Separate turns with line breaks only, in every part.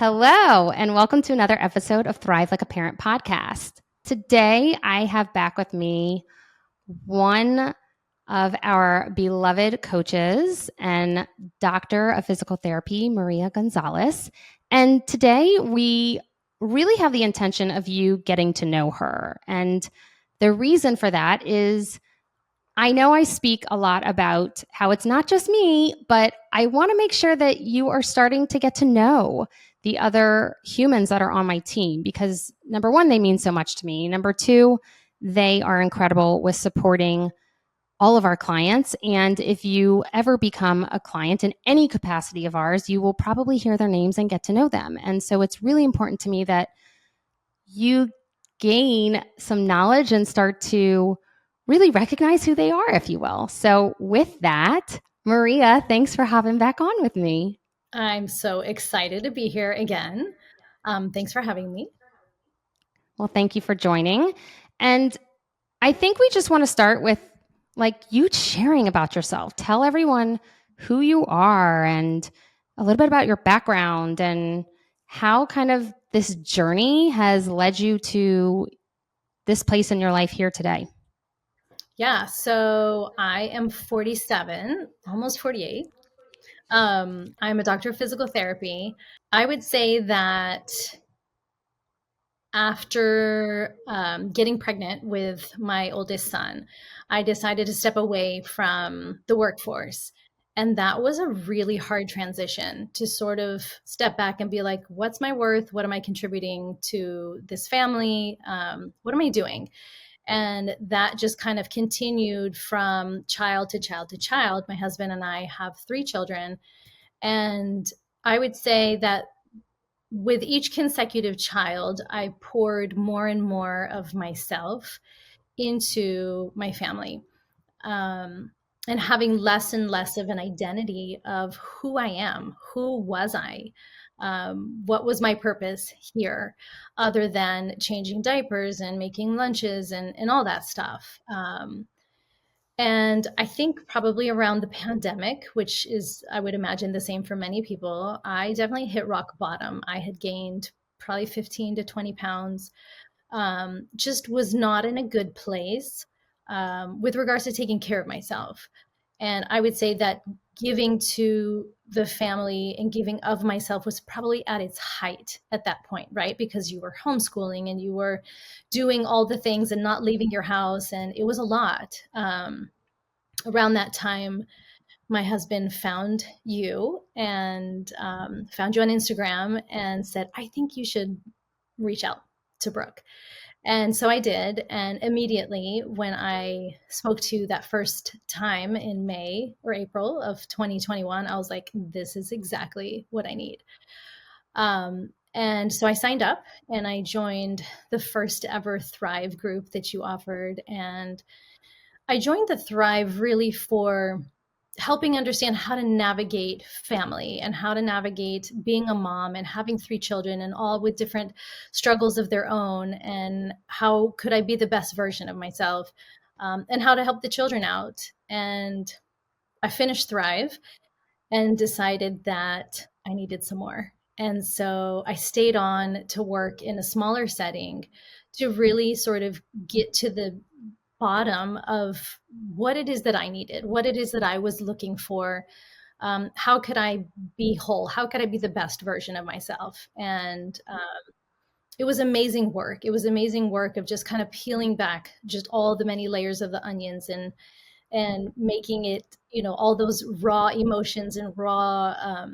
Hello, and welcome to another episode of Thrive Like a Parent podcast. Today, I have back with me one of our beloved coaches and doctor of physical therapy, Maria Gonzalez. And today, we really have the intention of you getting to know her. And the reason for that is I know I speak a lot about how it's not just me, but I want to make sure that you are starting to get to know the other humans that are on my team because number one, they mean so much to me. Number two, they are incredible with supporting all of our clients. And if you ever become a client in any capacity of ours, you will probably hear their names and get to know them. And so it's really important to me that you gain some knowledge and start to really recognize who they are, if you will. So, with that, Maria, thanks for hopping back on with me.
I'm so excited to be here again. Thanks for having me.
Well, thank you for joining. And I think we just want to start with you sharing about yourself. Tell everyone who you are and a little bit about your background and how kind of this journey has led you to this place in your life here today.
Yeah, so I am 47, almost 48. I'm a doctor of physical therapy. I would say that after getting pregnant with my oldest son, I decided to step away from the workforce. And that was a really hard transition to sort of step back and be like, what's my worth? What am I contributing to this family? What am I doing? And that just kind of continued from child to child to child. My husband and I have three children. And I would say that with each consecutive child, I poured more and more of myself into my family. And having less and less of an identity of who I am, who was I, what was my purpose here, other than changing diapers and making lunches and all that stuff. And I think probably around the pandemic, which is, I would imagine, the same for many people, I definitely hit rock bottom. I had gained probably 15 to 20 pounds, just was not in a good place with regards to taking care of myself. And I would say that giving to the family and giving of myself was probably at its height at that point, right? Because you were homeschooling and you were doing all the things and not leaving your house. And it was a lot. Around that time, my husband found you and found you on Instagram and said, I think you should reach out to Brooke. And so I did. And immediately, when I spoke to you that first time in May or April of 2021, I was like, this is exactly what I need. And so I signed up and I joined the first ever Thrive group that you offered. And I joined the Thrive really for helping understand how to navigate family and how to navigate being a mom and having three children and all with different struggles of their own, and how could I be the best version of myself, and how to help the children out. And I finished Thrive and decided that I needed some more. And so I stayed on to work in a smaller setting to really sort of get to the bottom of what it is that I needed, what it is that I was looking for. How could I be whole? How could I be the best version of myself? And it was amazing work. It was amazing work of just kind of peeling back just all the many layers of the onions and making it, all those raw emotions and raw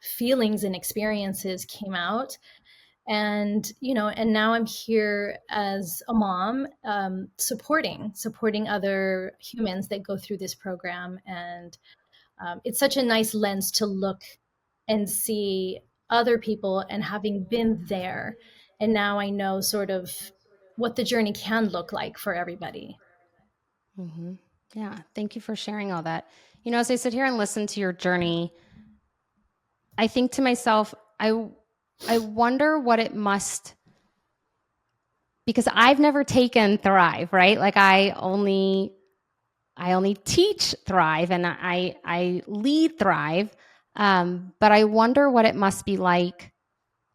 feelings and experiences came out. And and now I'm here as a mom, supporting other humans that go through this program. And it's such a nice lens to look and see other people, and having been there, and now I know sort of what the journey can look like for everybody.
Mm-hmm. Yeah, thank you for sharing all that. As I sit here and listen to your journey, I think to myself, I wonder what it must, because I've never taken Thrive, right? Like I only teach Thrive and I lead Thrive. But I wonder what it must be like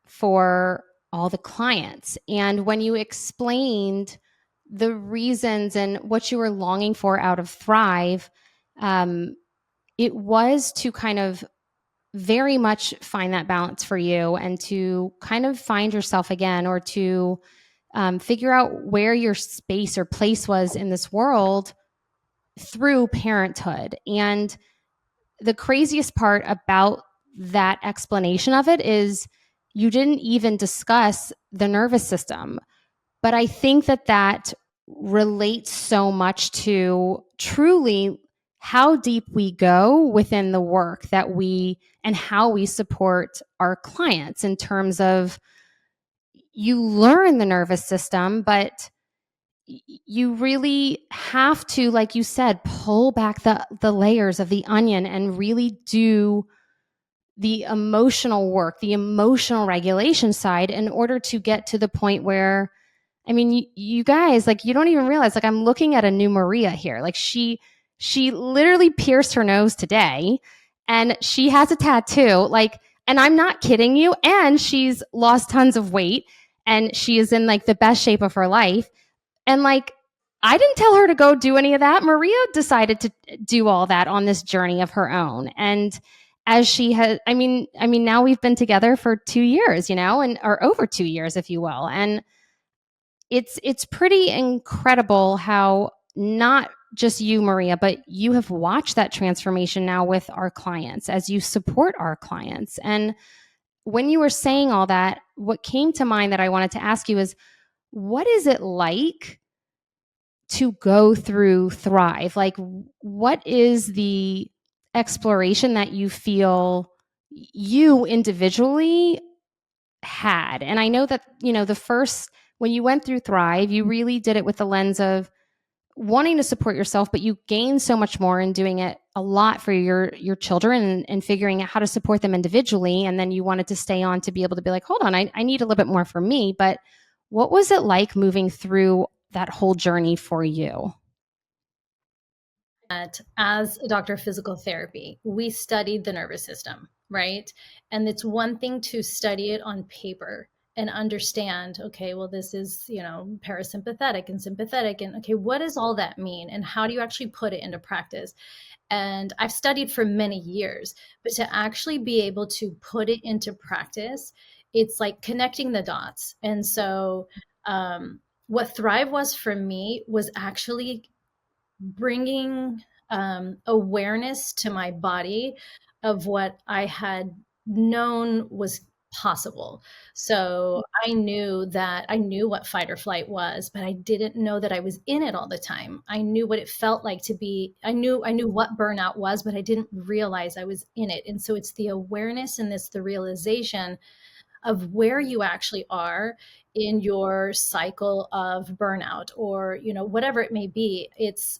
for all the clients. And when you explained the reasons and what you were longing for out of Thrive, um, it was to kind of very much find that balance for you and to kind of find yourself again, or to figure out where your space or place was in this world through parenthood. And the craziest part about that explanation of it is you didn't even discuss the nervous system. But I think that that relates so much to truly how deep we go within the work that we and how we support our clients, in terms of you learn the nervous system, but you really have to, like you said, pull back the layers of the onion and really do the emotional work, the emotional regulation side, in order to get to the point where, I mean, you guys, like, you don't even realize, like, I'm looking at a new Maria here. Like, she literally pierced her nose today, and she has a tattoo. Like, and I'm not kidding you. And she's lost tons of weight, and she is in like the best shape of her life. And like, I didn't tell her to go do any of that. Maria decided to do all that on this journey of her own. And as she has, I mean, now we've been together for 2 years, and or over 2 years, if you will. And it's pretty incredible how not just you, Maria, but you have watched that transformation now with our clients as you support our clients. And when you were saying all that, what came to mind that I wanted to ask you is, what is it like to go through Thrive? Like, what is the exploration that you feel you individually had? And I know that, the first, when you went through Thrive, you really did it with the lens of wanting to support yourself, but you gained so much more in doing it a lot for your children, and figuring out how to support them individually. And then you wanted to stay on to be able to be like, hold on, I need a little bit more for me. But what was it like moving through that whole journey for you?
That as a doctor of physical therapy, we studied the nervous system, right? And it's one thing to study it on paper and understand, okay, well, this is, parasympathetic and sympathetic. And okay, what does all that mean? And how do you actually put it into practice? And I've studied for many years, but to actually be able to put it into practice, it's like connecting the dots. And so, what Thrive was for me was actually bringing awareness to my body of what I had known was possible. So I knew what fight or flight was, but I didn't know that I was in it all the time. I knew what it felt like to be, I knew what burnout was, but I didn't realize I was in it. And so it's the awareness and it's the realization of where you actually are in your cycle of burnout, or whatever it may be. It's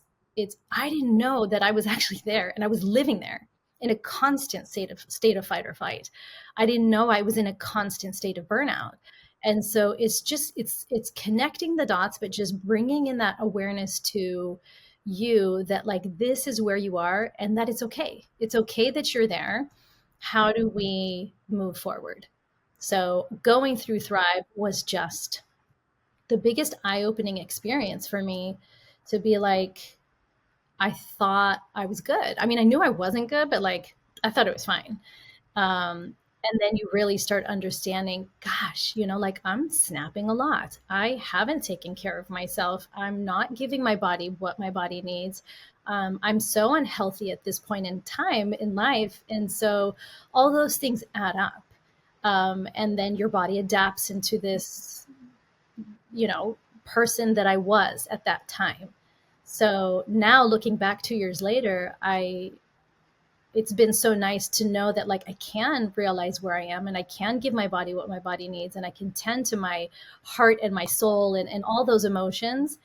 I didn't know that I was actually there, and I was living there in a constant state of fight or flight. I didn't know I was in a constant state of burnout. And so it's connecting the dots, but just bringing in that awareness to you that, like, this is where you are, and that it's okay that you're there. How do we move forward? So going through Thrive was just the biggest eye-opening experience for me, to be like, I thought I was good. I mean, I knew I wasn't good, but like, I thought it was fine. And then you really start understanding, gosh, like, I'm snapping a lot. I haven't taken care of myself. I'm not giving my body what my body needs. I'm so unhealthy at this point in time in life. And so all those things add up. And then your body adapts into this, person that I was at that time. So now, looking back 2 years later, it's been so nice to know that, like, I can realize where I am, and I can give my body what my body needs, and I can tend to my heart and my soul, and all those emotions.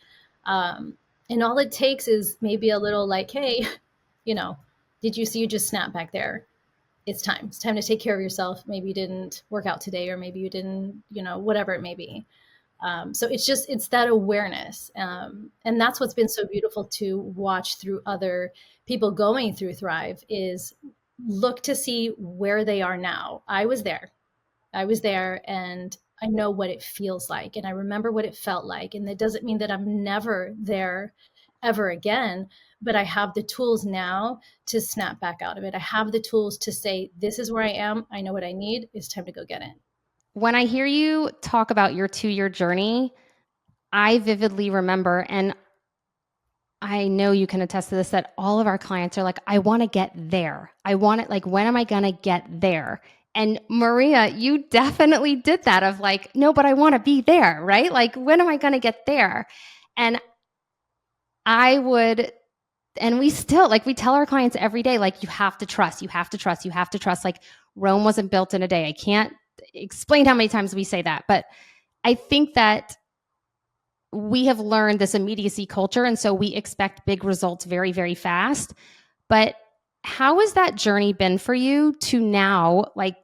And all it takes is maybe a little, like, hey, did you see you just snap back there? It's time to take care of yourself. Maybe you didn't work out today, or maybe you didn't, whatever it may be. So it's that awareness. And that's what's been so beautiful to watch through other people going through Thrive, is look to see where they are now. I was there and I know what it feels like and I remember what it felt like. And it doesn't mean that I'm never there ever again, but I have the tools now to snap back out of it. I have the tools to say, this is where I am. I know what I need. It's time to go get it.
When I hear you talk about your 2-year journey, I vividly remember, and I know you can attest to this, that all of our clients are like, I want to get there. I want it. Like, when am I going to get there? And Maria, you definitely did that of like, no, but I want to be there, right? Like, when am I going to get there? And I would, and we still, like, we tell our clients every day, like, you have to trust, you have to trust, you have to trust. Like, Rome wasn't built in a day. I can't explain how many times we say that. But I think that we have learned this immediacy culture. And so we expect big results very, very fast. But how has that journey been for you to now? Like,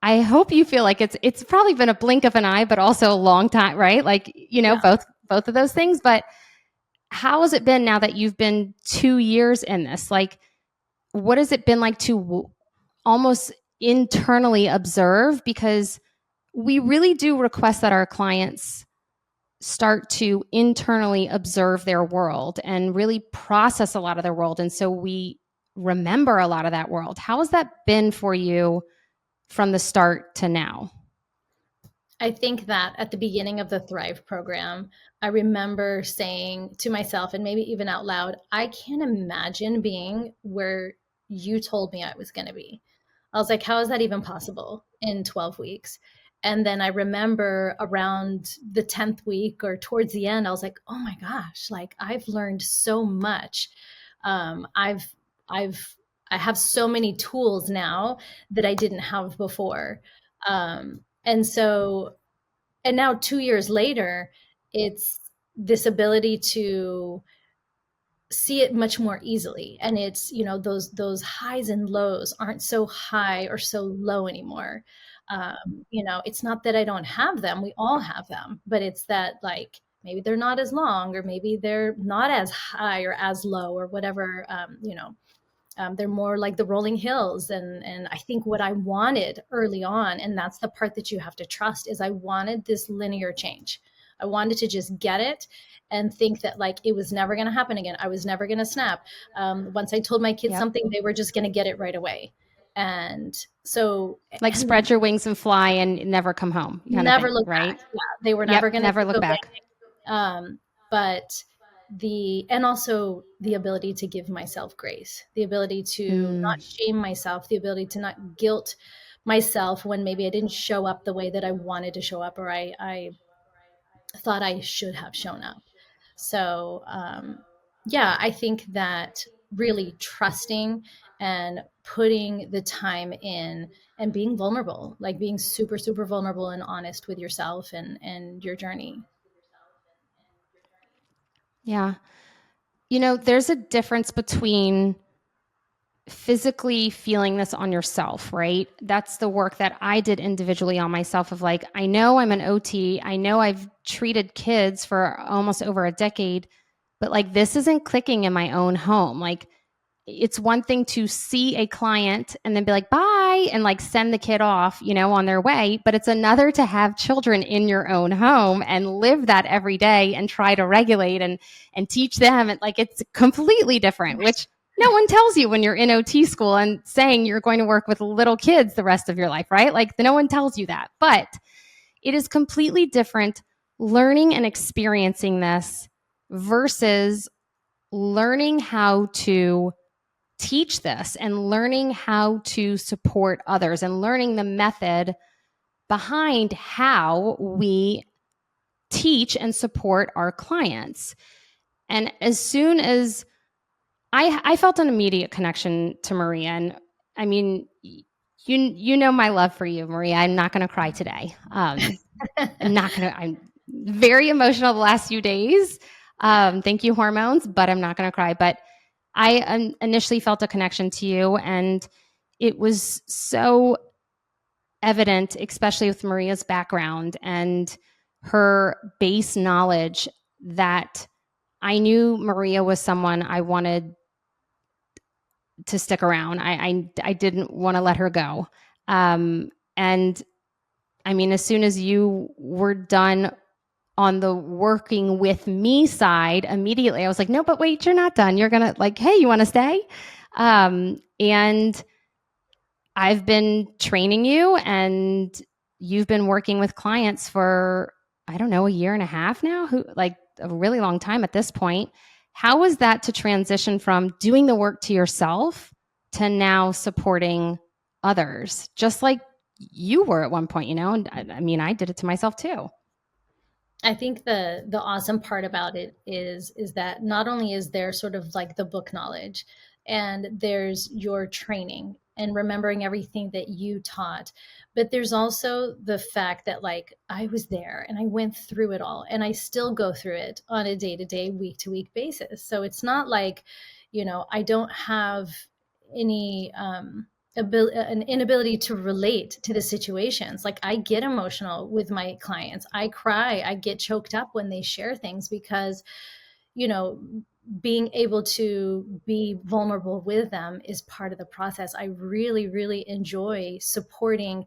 I hope you feel like it's probably been a blink of an eye, but also a long time, right? Like,
Yeah.
both of those things. But how has it been now that you've been 2 years in this? Like, what has it been like to almost internally observe? Because we really do request that our clients start to internally observe their world and really process a lot of their world. And so we remember a lot of that world. How has that been for you from the start to now?
I think that at the beginning of the Thrive program, I remember saying to myself, and maybe even out loud, I can't imagine being where you told me I was going to be. I was like, how is that even possible in 12 weeks? And then I remember around the 10th week or towards the end, I was like, oh my gosh, like I've learned so much. Um, I've, I've, I have so many tools now that I didn't have before. And so, and now 2 years later, it's this ability to see it much more easily. And it's, those highs and lows aren't so high or so low anymore. It's not that I don't have them. We all have them, but it's that like, maybe they're not as long, or maybe they're not as high or as low or whatever, they're more like the rolling hills. And I think what I wanted early on, and that's the part that you have to trust, is I wanted this linear change. I wanted to just get it and think that like it was never going to happen again. I was never going to snap. Once I told my kids
Yep.
something, they were just going to get it right away. And so,
Like,
and then
spread your wings and fly and never come home kind of
never
thing,
look
right?
back. Yeah, they were
Yep.
never going to
Never look
go
back.
back. But and also the ability to give myself grace, the ability to not
Mm.
shame myself, the ability to not guilt myself when maybe I didn't show up the way that I wanted to show up, or I thought I should have shown up. So, yeah, I think that really trusting and putting the time in and being vulnerable, like being super, super vulnerable and honest with yourself and your journey.
Yeah. There's a difference between physically feeling this on yourself, right? That's the work that I did individually on myself of like, I know I'm an OT. I know I've treated kids for almost over a decade, but like this isn't clicking in my own home. Like, it's one thing to see a client and then be like, bye, and like send the kid off, on their way. But it's another to have children in your own home and live that every day and try to regulate and teach them. And like, it's completely different, which no one tells you when you're in OT school and saying you're going to work with little kids the rest of your life, right? Like, no one tells you that. But it is completely different learning and experiencing this versus learning how to teach this and learning how to support others and learning the method behind how we teach and support our clients. And as soon as I felt an immediate connection to Maria, and I mean, you know my love for you, Maria. I'm not going to cry today. I'm not going to. I'm very emotional the last few days. Thank you, hormones, but I'm not going to cry. But I initially felt a connection to you, and it was so evident, especially with Maria's background and her base knowledge, that I knew Maria was someone I wanted to stick around. I didn't want to let her go. And I mean, as soon as you were done on the working with me side, immediately I was like, no, but wait, you're not done. You're going to like, hey, you want to stay? And I've been training you and you've been working with clients for, I don't know, a year and a half now, who like a really long time at this point. How was that to transition from doing the work to yourself to now supporting others, just like you were at one point, you know? And I mean, I did it to myself too.
I think the awesome part about it is that not only is there sort of like the book knowledge, and there's your training and remembering everything that you taught, but there's also the fact that like I was there and I went through it all and I still go through it on a day-to-day, week-to-week basis. So it's not like, I don't have any an inability to relate to the situations. Like I get emotional with my clients. I cry. I get choked up when they share things because, you know, being able to be vulnerable with them is part of the process. I really, really enjoy supporting,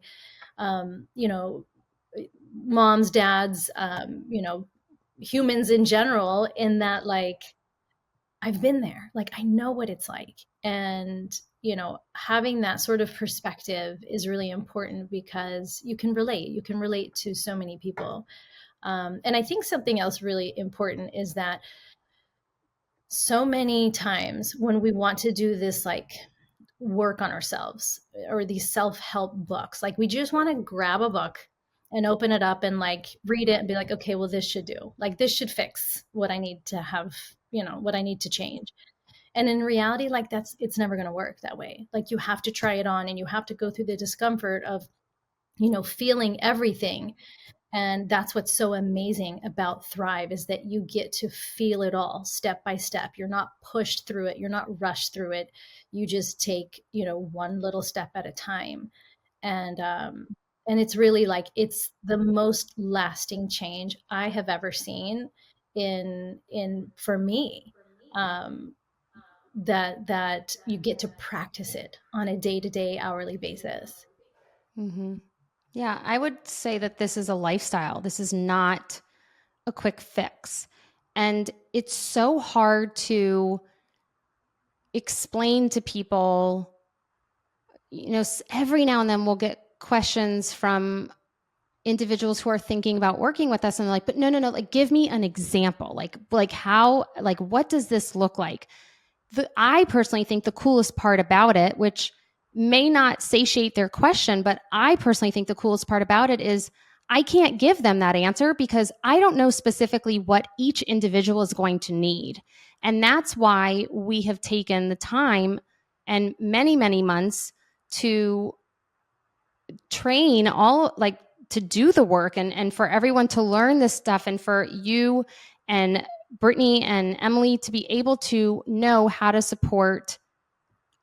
you know, moms, dads, humans in general, in that like I've been there. Like I know what it's like. And, having that sort of perspective is really important because you can relate. You can relate to so many people. And I think something else really important is that so many times when we want to do this like work on ourselves or these self-help books, like we just want to grab a book and open it up and like read it and be like, okay, well, this should do, like this should fix what I need to have, what I need to change. And in reality, like it's never going to work that way. Like you have to try it on and you have to go through the discomfort of, feeling everything. And that's what's so amazing about Thrive, is that you get to feel it all step by step. You're not pushed through it. You're not rushed through it. You just take, one little step at a time. And it's really like, it's the most lasting change I have ever seen in for me. Um, that you get to practice it on a day-to-day, hourly basis.
Mm-hmm. Yeah, I would say that this is a lifestyle. This is not a quick fix. And it's so hard to explain to people, every now and then we'll get questions from individuals who are thinking about working with us and they're like, but no, like give me an example. Like how, like what does this look like? I personally think the coolest part about it, which may not satiate their question, but I personally think the coolest part about it is I can't give them that answer because I don't know specifically what each individual is going to need. And that's why we have taken the time and many, many months to train all, like, to do the work and for everyone to learn this stuff, and for you and Brittany and Emily to be able to know how to support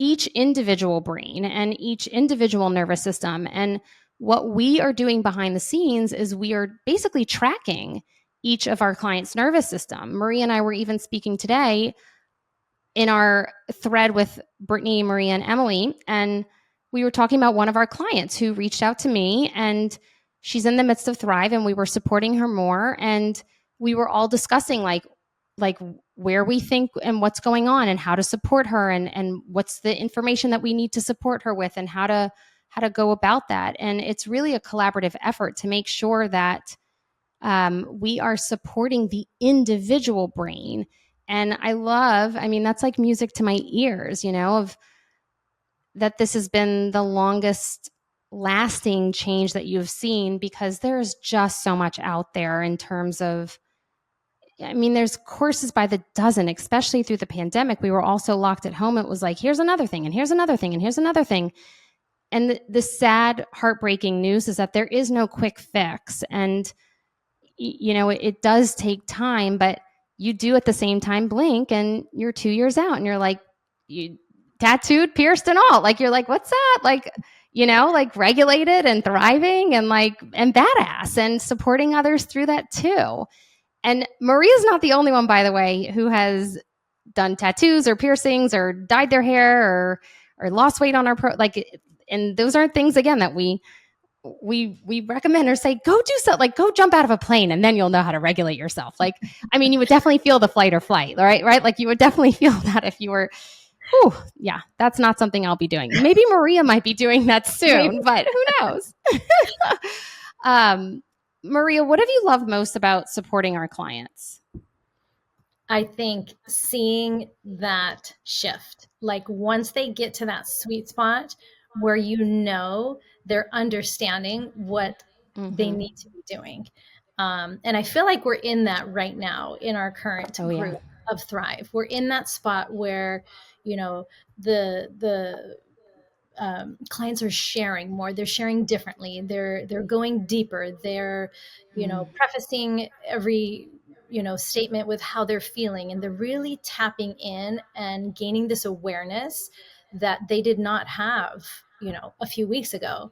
each individual brain and each individual nervous system. And what we are doing behind the scenes is we are basically tracking each of our clients' nervous system. Marie and I were even speaking today in our thread with Brittany, Maria, and Emily, and we were talking about one of our clients who reached out to me, and she's in the midst of Thrive, and we were supporting her more, and we were all discussing like where we think and what's going on and how to support her, and what's the information that we need to support her with, and how to go about that. And it's really a collaborative effort to make sure that we are supporting the individual brain. And I mean, that's like music to my ears, of that this has been the longest lasting change that you've seen, because there's just so much out there in terms of, I mean, there's courses by the dozen, especially through the pandemic. We were also locked at home. It was like, here's another thing, and here's another thing, and here's another thing. And the sad, heartbreaking news is that there is no quick fix. And it does take time, but you do at the same time blink and you're 2 years out and you're like, you tattooed, pierced, and all. Like, you're like, what's that? Like, like regulated and thriving and and badass, and supporting others through that too. And Maria's not the only one, by the way, who has done tattoos or piercings or dyed their hair or lost weight on our and those aren't things again that we recommend or say go do so, like go jump out of a plane and then you'll know how to regulate yourself. Like, I mean, you would definitely feel the flight or flight, right? Like you would definitely feel that if you were, whew, yeah, that's not something I'll be doing. Maybe Maria might be doing that
Maybe.
soon, but who knows? Maria, what have you loved most about supporting our clients?
I think seeing that shift, like once they get to that sweet spot where you know they're understanding what they
Mm-hmm.
need to be doing. And I feel like we're in that right now in our current
Oh, yeah.
group of Thrive. We're in that spot where, you know, the clients are sharing more. They're sharing differently. They're going deeper. They're, prefacing every statement with how they're feeling, and they're really tapping in and gaining this awareness that they did not have a few weeks ago.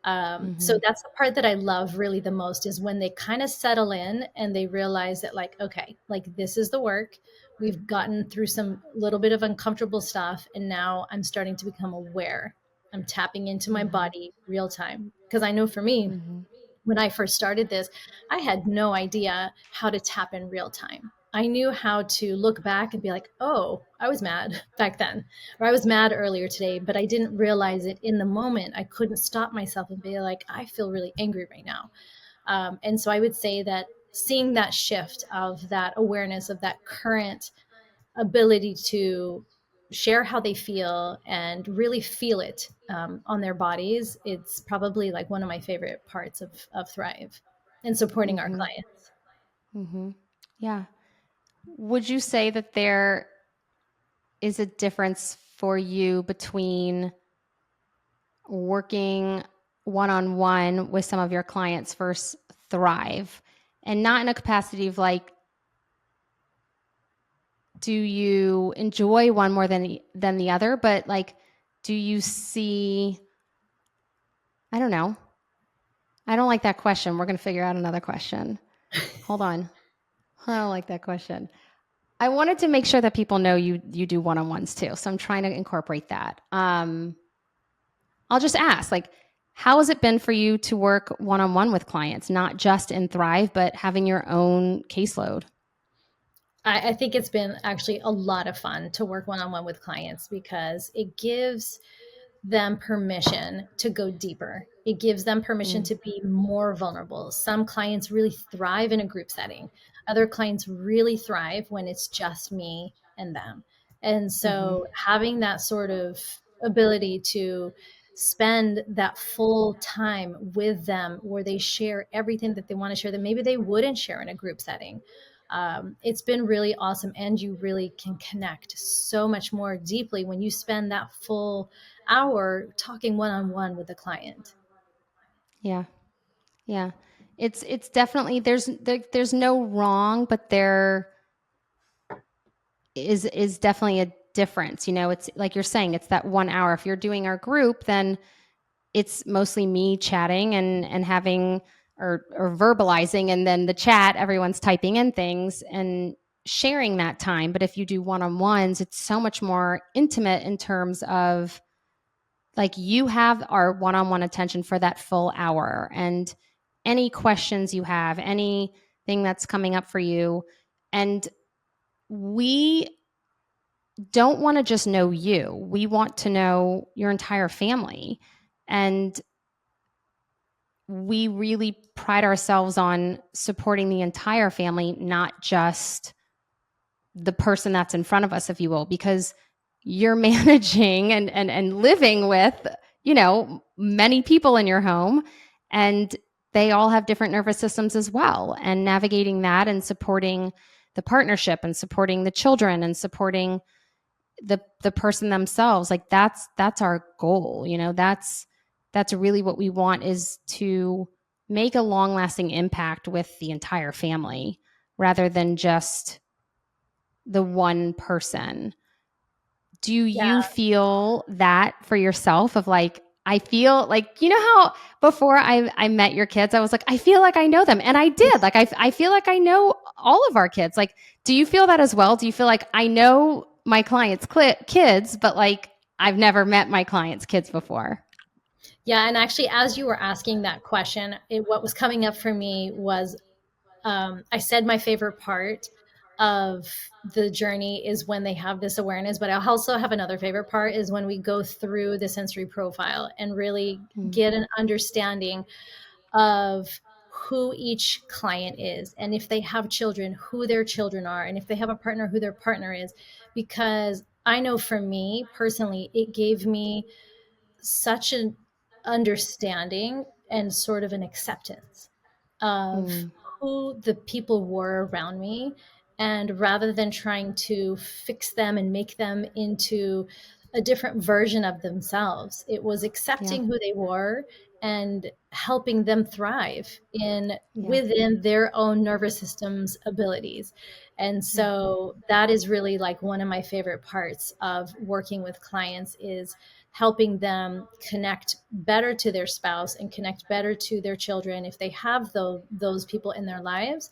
So
Mm-hmm.
that's the part that I love really the most, is when they kind of settle in and they realize that, like, okay, like this is the work. We've gotten through some little bit of uncomfortable stuff, and now I'm starting to become aware. I'm tapping into my
Mm-hmm.
body real time. Because I know for me,
Mm-hmm.
when I first started this, I had no idea how to tap in real time. I knew how to look back and be like, oh, I was mad back then, or I was mad earlier today, but I didn't realize it in the moment. I couldn't stop myself and be like, I feel really angry right now. And so I would say that seeing that shift of that awareness of that current ability to share how they feel and really feel it on their bodies, it's probably like one of my favorite parts of Thrive and supporting our
Mm-hmm.
clients.
Mm-hmm. Yeah. Would you say that there is a difference for you between working one on one with some of your clients versus Thrive? And not in a capacity of like, do you enjoy one more than the other? But like, do you see, I don't know. I don't like that question. We're going to figure out another question. Hold on. I don't like that question. I wanted to make sure that people know you do one-on-ones too. So I'm trying to incorporate that. I'll just ask, like, how has it been for you to work one-on-one with clients, not just in Thrive, but having your own caseload?
I think it's been actually a lot of fun to work one-on-one with clients, because it gives them permission to go deeper. It gives them permission
Mm,
to be more vulnerable. Some clients really thrive in a group setting. Other clients really thrive when it's just me and them. And
mm-hmm,
so having that sort of ability to spend that full time with them where they share everything that they want to share that maybe they wouldn't share in a group setting. It's been really awesome. And you really can connect so much more deeply when you spend that full hour talking one-on-one with the client.
yeah, yeah. It's definitely there's no wrong, but there is definitely a difference. It's like you're saying, it's that 1 hour. If you're doing our group, then it's mostly me chatting and having or verbalizing, and then the chat, everyone's typing in things and sharing that time. But if you do one-on-ones, it's so much more intimate in terms of like you have our one-on-one attention for that full hour, and any questions you have, anything that's coming up for you. And we don't want to just know you. We want to know your entire family. And we really pride ourselves on supporting the entire family, not just the person that's in front of us, if you will, because you're managing and living with, many people in your home, and they all have different nervous systems as well. And navigating that and supporting the partnership and supporting the children and supporting the person themselves, like that's our goal. That's really what we want, is to make a long lasting impact with the entire family rather than just the one person. Do
Yeah.
you feel that for yourself, of like, I feel like, how before I met your kids, I was like, I feel like I know them. And I did. Like, I feel like I know all of our kids. Like, do you feel that as well? Do you feel like I know my clients' kids, but like I've never met my clients' kids before?
Yeah, and actually, as you were asking that question, what was coming up for me was I said my favorite part of the journey is when they have this awareness, but I also have another favorite part is when we go through the sensory profile and really
Mm,
get an understanding of who each client is, and if they have children, who their children are, and if they have a partner, who their partner is. Because I know for me personally, it gave me such an understanding and sort of an acceptance of
mm,
who the people were around me. And rather than trying to fix them and make them into a different version of themselves, it was
yeah,
accepting who they were and helping them thrive in
yeah,
within their own nervous system's abilities. And
yeah.
so that is really like one of my favorite parts of working with clients is helping them connect better to their spouse and connect better to their children if they have those people in their lives,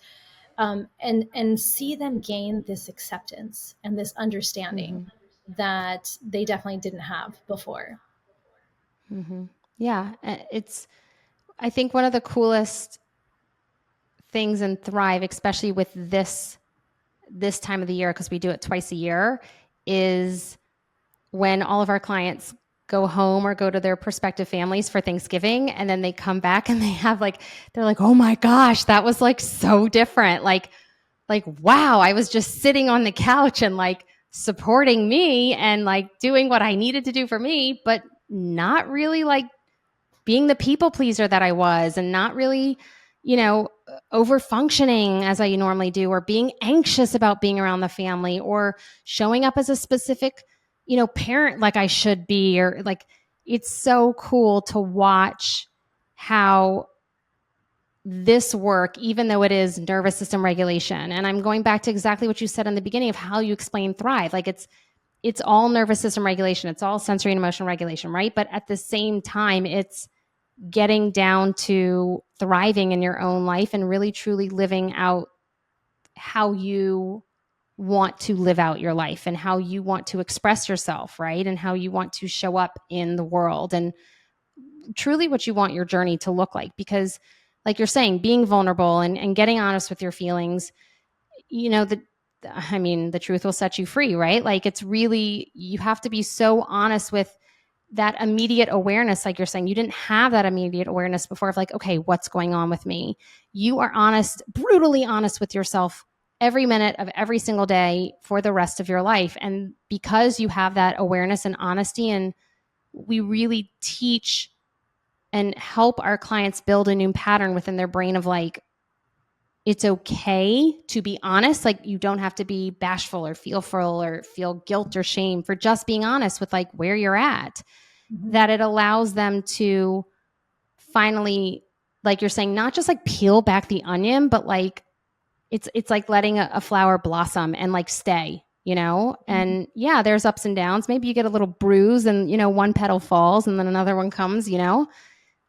and see them gain this acceptance and this understanding
Mm-hmm,
that they definitely didn't have before.
mm-hmm. Yeah, it's. I think one of the coolest things in Thrive, especially with this time of the year, because we do it twice a year, is when all of our clients go home or go to their prospective families for Thanksgiving and then they come back and they're like, "Oh my gosh, that was like so different." Like wow, I was just sitting on the couch and like supporting me and like doing what I needed to do for me, but not really like being the people pleaser that I was and not really, over functioning as I normally do, or being anxious about being around the family, or showing up as a specific, parent like I should be, or like it's so cool to watch how this work, even though it is nervous system regulation. And I'm going back to exactly what you said in the beginning of how you explain Thrive. Like it's all nervous system regulation. It's all sensory and emotional regulation, right? But at the same time, it's getting down to thriving in your own life and really truly living out how you want to live out your life and how you want to express yourself, right? And how you want to show up in the world and truly what you want your journey to look like. Because, like you're saying, being vulnerable and getting honest with your feelings, you know, the, the truth will set you free, right? Like it's really, you have to be so honest with that immediate awareness. Like you're saying, you didn't have that immediate awareness before of like, okay, what's going on with me? You are honest, brutally honest with yourself every minute of every single day for the rest of your life. And because you have that awareness and honesty, and we really teach and help our clients build a new pattern within their brain of like, it's okay to be honest. Like you don't have to be bashful or fearful or feel guilt or shame for just being honest with like where you're at.
Mm-hmm.
That it allows them to finally, like you're saying, not just like peel back the onion, but like it's like letting a flower blossom and like stay, and yeah, there's ups and downs. Maybe you get a little bruise and one petal falls and then another one comes,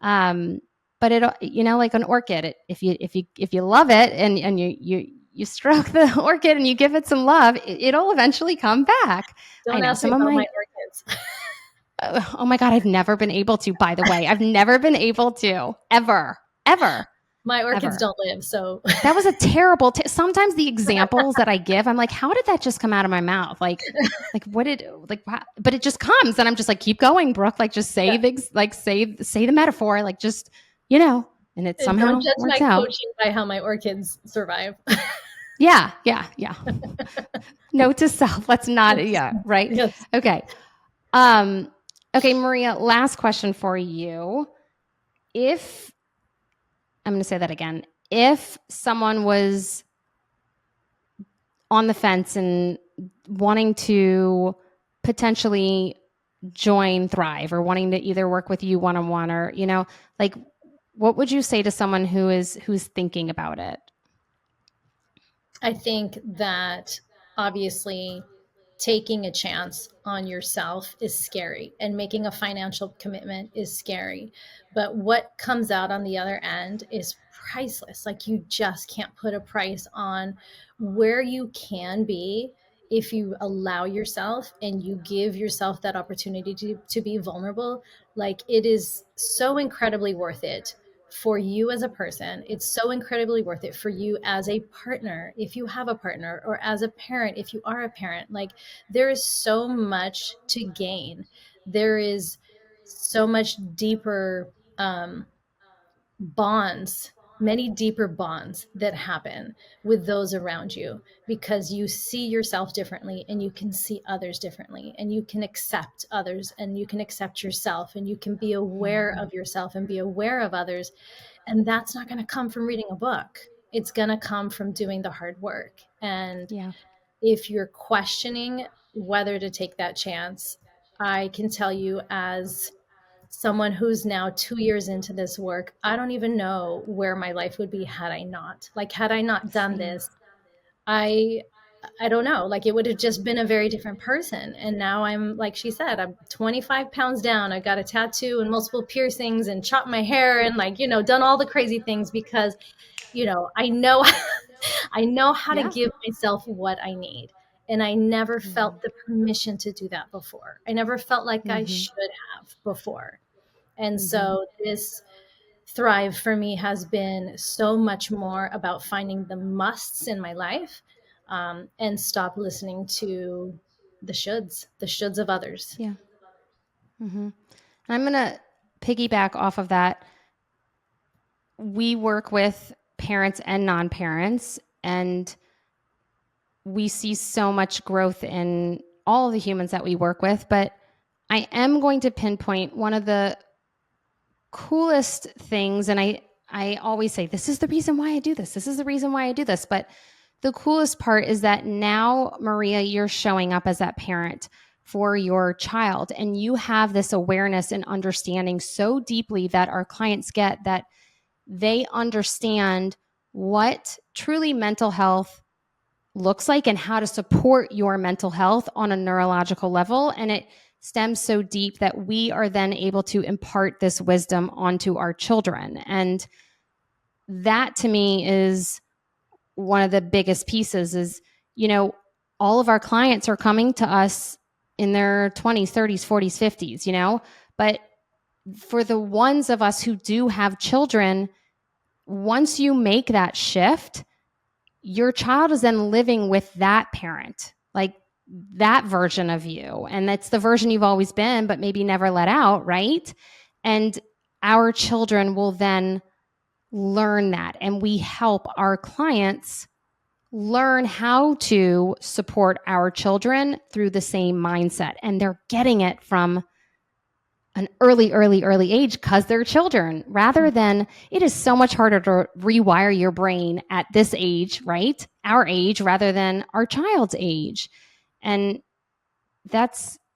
um but it, like an orchid, if you love it and you stroke the orchid and you give it some love, it'll eventually come back. I
Don't
know
ask me
some of
about
my
my orchids.
oh my God, I've never been able to, by the way. I've never been able to, ever, ever,
My orchids
ever.
don't live, so
That was a terrible, sometimes the examples that I give, I'm like, how did that just come out of my mouth? Like what did, like, but it just comes. And I'm just like, keep going, Brooke. Like, just say
yeah.
say the metaphor, like just, and it
And don't
somehow
judge
works
my
out.
coaching by how my orchids survive.
Yeah. Yeah. Yeah. Note to self. Let's not, yeah. Right.
Yes.
Okay. Um, okay, Maria, last question for you. If I'm going to say that again. If someone was on the fence and wanting to potentially join Thrive or wanting to either work with you one on one or, like what would you say to someone who's thinking about it?
I think that obviously taking a chance on yourself is scary, and making a financial commitment is scary. But what comes out on the other end is priceless. Like, you just can't put a price on where you can be if you allow yourself and you give yourself that opportunity to be vulnerable. Like, it is so incredibly worth it for you as a person. It's so incredibly worth it for you as a partner, if you have a partner, or as a parent, if you are a parent. Like, there is so much to gain. There is so much deeper bonds, many deeper bonds that happen with those around you, because you see yourself differently and you can see others differently, and you can accept others and you can accept yourself, and you can be aware of yourself and be aware of others. And that's not going to come from reading a book. It's going to come from doing the hard work. And
Yeah.
if you're questioning whether to take that chance, I can tell you, as someone who's now 2 years into this work, I don't even know where my life would be had I not. Like, had I not done
Same.
this, I I don't know. Like, it would have just been a very different person. And now I'm, like she said, I'm 25 pounds down. I got a tattoo and multiple piercings and chopped my hair and, like, done all the crazy things because, I know I know how to
Yeah.
give myself what I need. And I never
Mm-hmm.
felt the permission to do that before. I never felt like I
Mm-hmm.
should have before. And
Mm-hmm.
so this Thrive for me has been so much more about finding the musts in my life, and stop listening to the shoulds of others.
Yeah. Mm-hmm. I'm going to piggyback off of that. We work with parents and non-parents, and we see so much growth in all of the humans that we work with. But I am going to pinpoint one of the coolest things. And I always say, this is the reason why I do this. This is the reason why I do this. But the coolest part is that now, Maria, you're showing up as that parent for your child, and you have this awareness and understanding so deeply that our clients get, that they understand what truly mental health looks like and how to support your mental health on a neurological level. And it stems so deep that we are then able to impart this wisdom onto our children. And that, to me, is one of the biggest pieces. Is, all of our clients are coming to us in their 20s, 30s, 40s, 50s, but for the ones of us who do have children, once you make that shift, your child is then living with that parent, like that version of you. And that's the version you've always been, but maybe never let out, right? And our children will then learn that. And we help our clients learn how to support our children through the same mindset. And they're getting it from an early age because they're children, rather than, it is so much harder to rewire your brain at this age, right? Our age, rather than our child's age. And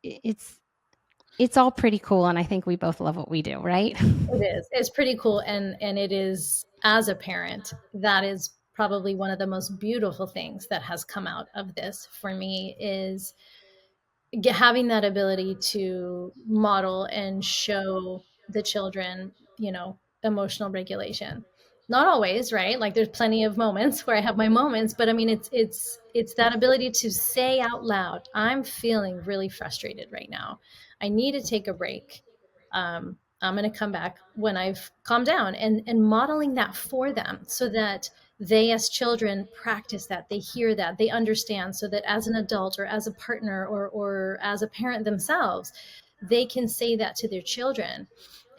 it's all pretty cool. And I think we both love what we do, right?
It is. It's pretty cool. And it is, as a parent, that is probably one of the most beautiful things that has come out of this for me, is having that ability to model and show the children, emotional regulation. Not always, right? Like, there's plenty of moments where I have my moments, but I mean, it's that ability to say out loud, I'm feeling really frustrated right now. I need to take a break. I'm going to come back when I've calmed down, and modeling that for them, so that they, as children, practice that, they hear that, they understand, so that as an adult, or as a partner, or as a parent themselves, they can say that to their children.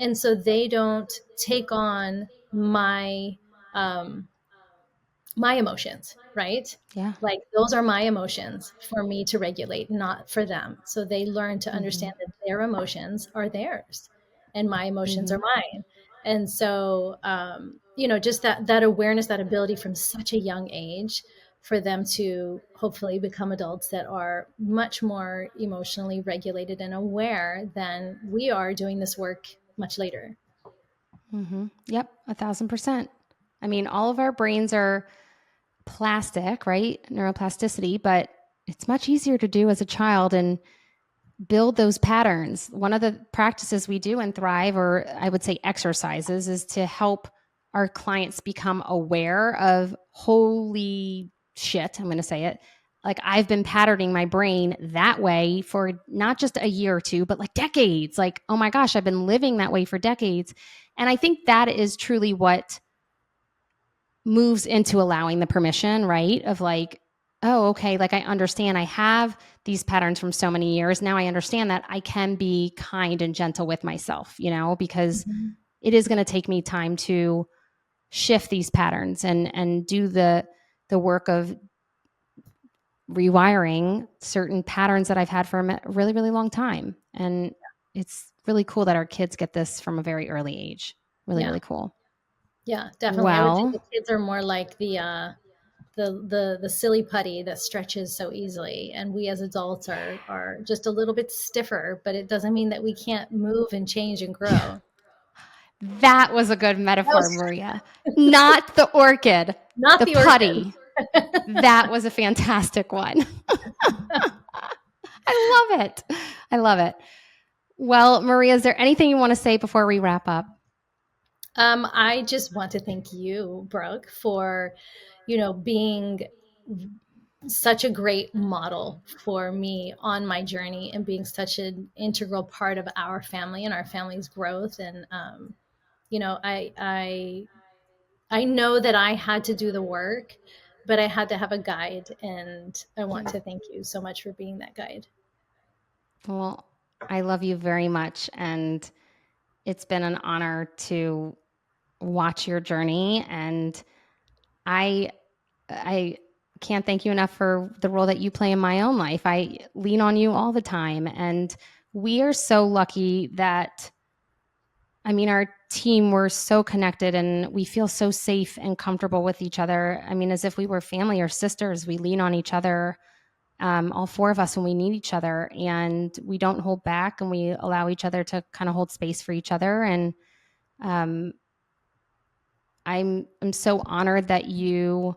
And so they don't take on um, my emotions, right?
Yeah.
Like, those are my emotions for me to regulate, not for them. So they learn to
Mm-hmm.
understand that their emotions are theirs and my emotions
Mm-hmm.
are mine. And so, just that awareness, that ability from such a young age, for them to hopefully become adults that are much more emotionally regulated and aware than we are doing this work much later.
Mm-hmm. Yep. 1,000%. I mean, all of our brains are plastic, right? Neuroplasticity, but it's much easier to do as a child and build those patterns. One of the practices we do in Thrive, or I would say exercises, is to help our clients become aware of, holy shit, I'm going to say it. Like, I've been patterning my brain that way for not just a year or two, but like decades. Like, oh my gosh, I've been living that way for decades. And I think that is truly what moves into allowing the permission, right? Of like, oh, okay, like I understand I have these patterns from so many years. Now I understand that I can be kind and gentle with myself, because
Mm-hmm.
it is going to take me time to shift these patterns and do the work of rewiring certain patterns that I've had for a really, really long time. And it's really cool that our kids get this from a very early age. Really,
Yeah.
really cool.
Yeah, definitely. I would say
Well,
the kids are more like the silly putty that stretches so easily, and we as adults are just a little bit stiffer, but it doesn't mean that we can't move and change and grow.
that was a good
That
metaphor,
was
Maria. Not the orchid,
not
the
the orchid.
putty. That was a fantastic one. I love it. I love it. Well, Maria, is there anything you want to say before we wrap up?
I just want to thank you, Brooke, for being such a great model for me on my journey and being such an integral part of our family and our family's growth. And I know that I had to do the work, but I had to have a guide, and I want
Yeah.
to thank you so much for being that guide.
Well, I love you very much. And it's been an honor to watch your journey. And I I can't thank you enough for the role that you play in my own life. I lean on you all the time. And we are so lucky that, I mean, our team, we're so connected and we feel so safe and comfortable with each other. I mean, as if we were family or sisters, we lean on each other, all four of us, when we need each other, and we don't hold back, and we allow each other to kind of hold space for each other. And um, I'm so honored that you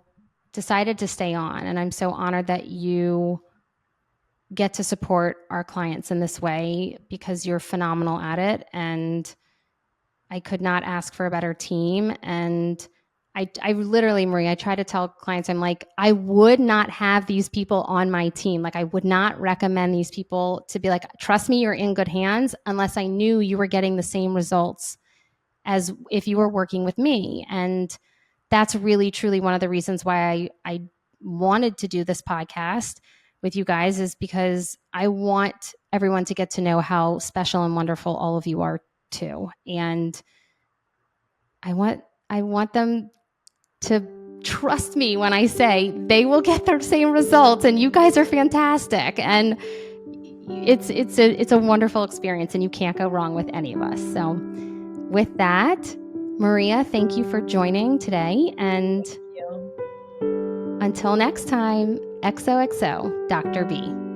decided to stay on, and I'm so honored that you get to support our clients in this way, because you're phenomenal at it. And I could not ask for a better team. And I literally, Marie, I try to tell clients, I'm like, I would not have these people on my team. Like, I would not recommend these people to be like, trust me, you're in good hands, unless I knew you were getting the same results as if you were working with me. And that's really, truly one of the reasons why I wanted to do this podcast with you guys, is because I want everyone to get to know how special and wonderful all of you are too. And I want them to trust me when I say they will get their same results, and you guys are fantastic. And it's a wonderful experience, and you can't go wrong with any of us. So with that, Maria, thank you for joining today. And
Thank you.
until next time, XOXO, Dr. B.